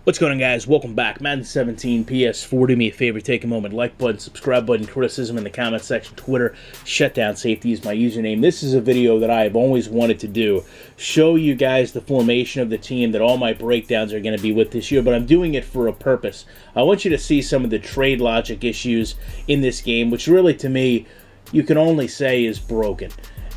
What's going on, guys? Welcome back. Madden 17 PS4. Do me a favor, take a moment, like button, subscribe button, criticism in the comment section, Twitter, shutdown safety is my username. This is a video that I have always wanted to do. Show you guys the formation of the team that all my breakdowns are going to be with this year, but I'm doing it for a purpose. I want you to see some of the trade logic issues in this game, which really, to me, you can only say is broken.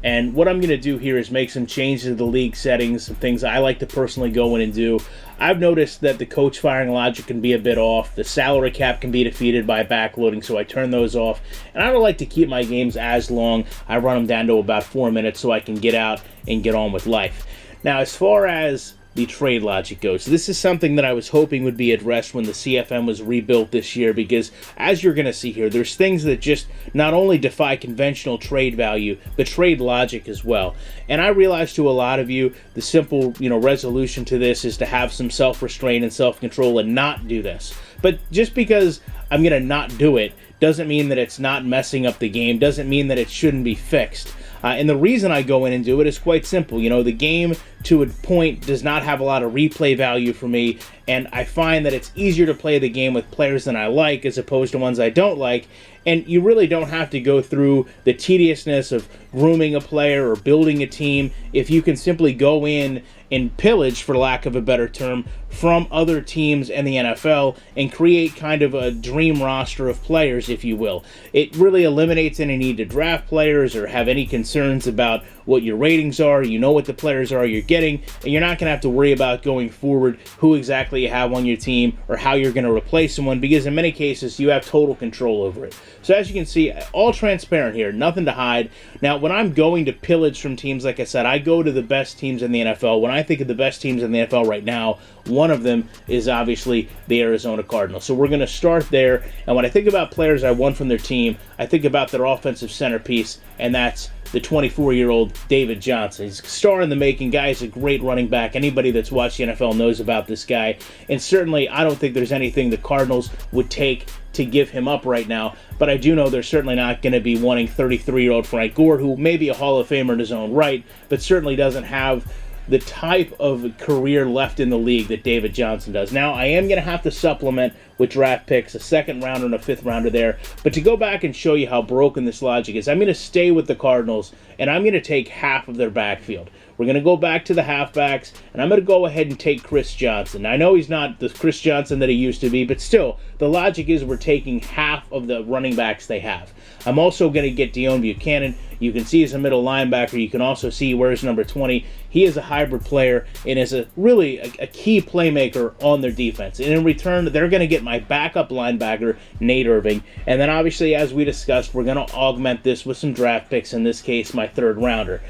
And what I'm going to do here is make some changes to the league settings, some things I like to personally go in and do. I've noticed that the coach firing logic can be a bit off. The salary cap can be defeated by backloading, so I turn those off. And I don't like to keep my games as long. I run them down to about 4 minutes so I can get out and get on with life. Now, as far as the trade logic goes, this is something that I was hoping would be addressed when the CFM was rebuilt this year, because as you're going to see here, there's things that just not only defy conventional trade value, but trade logic as well. And I realize to a lot of you, the simple, resolution to this is to have some self-restraint and self-control and not do this. But just because I'm going to not do it doesn't mean that it's not messing up the game, doesn't mean that it shouldn't be fixed. And the reason I go in and do it is quite simple. The game, to a point, does not have a lot of replay value for me, and I find that it's easier to play the game with players that I like as opposed to ones I don't like, and you really don't have to go through the tediousness of grooming a player or building a team if you can simply go in and pillage, for lack of a better term, from other teams in the NFL and create kind of a dream roster of players, if you will. It really eliminates any need to draft players or have any concerns about what your ratings are. You know what the players are you're getting, and you're not going to have to worry about going forward who exactly you have on your team or how you're going to replace someone, because in many cases you have total control over it. So as you can see, all transparent here, nothing to hide. Now, when I'm going to pillage from teams, like I said, I go to the best teams in the NFL. When I think of the best teams in the NFL right now, one of them is obviously the Arizona Cardinals. So we're going to start there, and when I think about players I want from their team, I think about their offensive centerpiece, and that's the 24-year-old David Johnson. He's a star in the making. Guy is a great running back. Anybody that's watched the NFL knows about this guy. And certainly, I don't think there's anything the Cardinals would take to give him up right now. But I do know they're certainly not going to be wanting 33-year-old Frank Gore, who may be a Hall of Famer in his own right, but certainly doesn't have the type of career left in the league that David Johnson does. Now, I am going to have to supplement with draft picks, a second rounder and a fifth rounder there. But to go back and show you how broken this logic is, I'm going to stay with the Cardinals, and I'm going to take half of their backfield. We're going to go back to the halfbacks, and I'm going to go ahead and take Chris Johnson. I know he's not the Chris Johnson that he used to be, but still, the logic is we're taking half of the running backs they have. I'm also going to get Deone Bucannon. You can see he's a middle linebacker. You can also see where's number 20. He is a hybrid player and is really a key playmaker on their defense. And in return, they're going to get my backup linebacker, Nate Irving. And then obviously, as we discussed, we're going to augment this with some draft picks, in this case, my third rounder.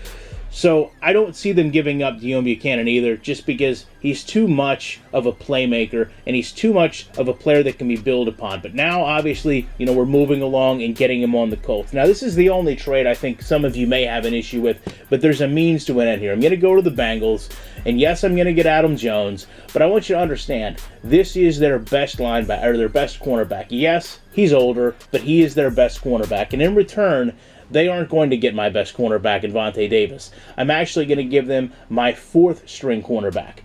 So I don't see them giving up Deone Bucannon either, just because he's too much of a playmaker and he's too much of a player that can be built upon. But now, obviously, we're moving along and getting him on the Colts. Now, this is the only trade I think some of you may have an issue with, but there's a means to an end here. I'm going to go to the Bengals, and yes, I'm going to get Adam Jones, but I want you to understand, this is their best linebacker, or their best cornerback. Yes, he's older, but he is their best cornerback, and in return, they aren't going to get my best cornerback in Vontae Davis. I'm actually going to give them my fourth string cornerback.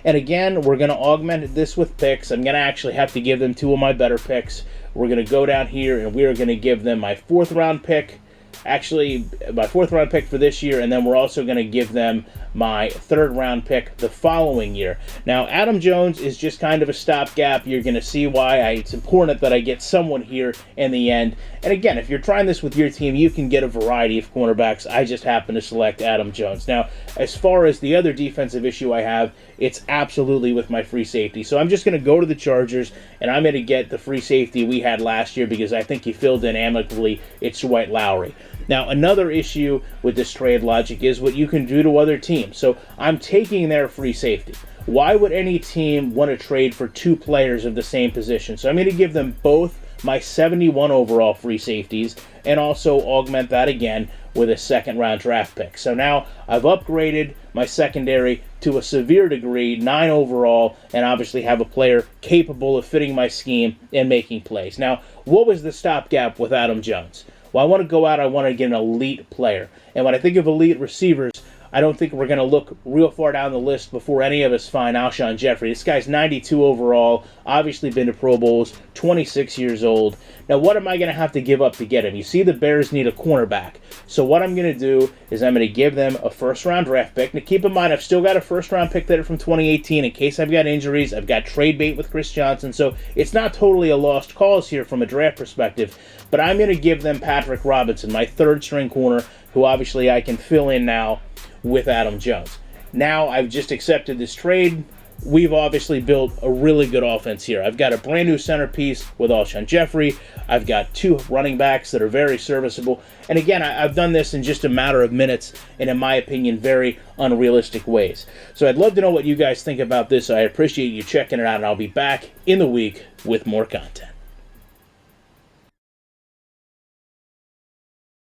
And again, we're going to augment this with picks. I'm going to actually have to give them two of my better picks. We're going to go down here, and we're going to give them my fourth round pick. Actually, my fourth round pick for this year, and then we're also going to give them my third round pick the following year. Now, Adam Jones is just kind of a stopgap. You're going to see why it's important that I get someone here in the end. And again, if you're trying this with your team, you can get a variety of cornerbacks. I just happen to select Adam Jones. Now, as far as the other defensive issue I have, it's absolutely with my free safety. So I'm just going to go to the Chargers, and I'm going to get the free safety we had last year, because I think he filled in amicably. It's Dwight Lowry. Now, another issue with this trade logic is what you can do to other teams. So I'm taking their free safety. Why would any team want to trade for two players of the same position? So I'm going to give them both my 71 overall free safeties and also augment that again with a second round draft pick. So now I've upgraded my secondary to a severe degree, 9 overall, and obviously have a player capable of fitting my scheme and making plays. Now, what was the stopgap with Adam Jones? Well, I want to go out, I want to get an elite player. And when I think of elite receivers, I don't think we're going to look real far down the list before any of us find Alshon Jeffrey. This guy's 92 overall, obviously been to Pro Bowls, 26 years old. Now, what am I going to have to give up to get him? You see, the Bears need a cornerback. So what I'm going to do is I'm going to give them a first-round draft pick. Now, keep in mind, I've still got a first-round pick there from 2018 in case I've got injuries. I've got trade bait with Chris Johnson, so it's not totally a lost cause here from a draft perspective. But I'm going to give them Patrick Robinson, my third-string corner, who obviously I can fill in now with Adam Jones. Now I've just accepted this trade. We've obviously built a really good offense here. I've got a brand new centerpiece with Alshon Jeffrey. I've got two running backs that are very serviceable. And again, I've done this in just a matter of minutes and, in my opinion, very unrealistic ways. So I'd love to know what you guys think about this. I appreciate you checking it out, and I'll be back in the week with more content.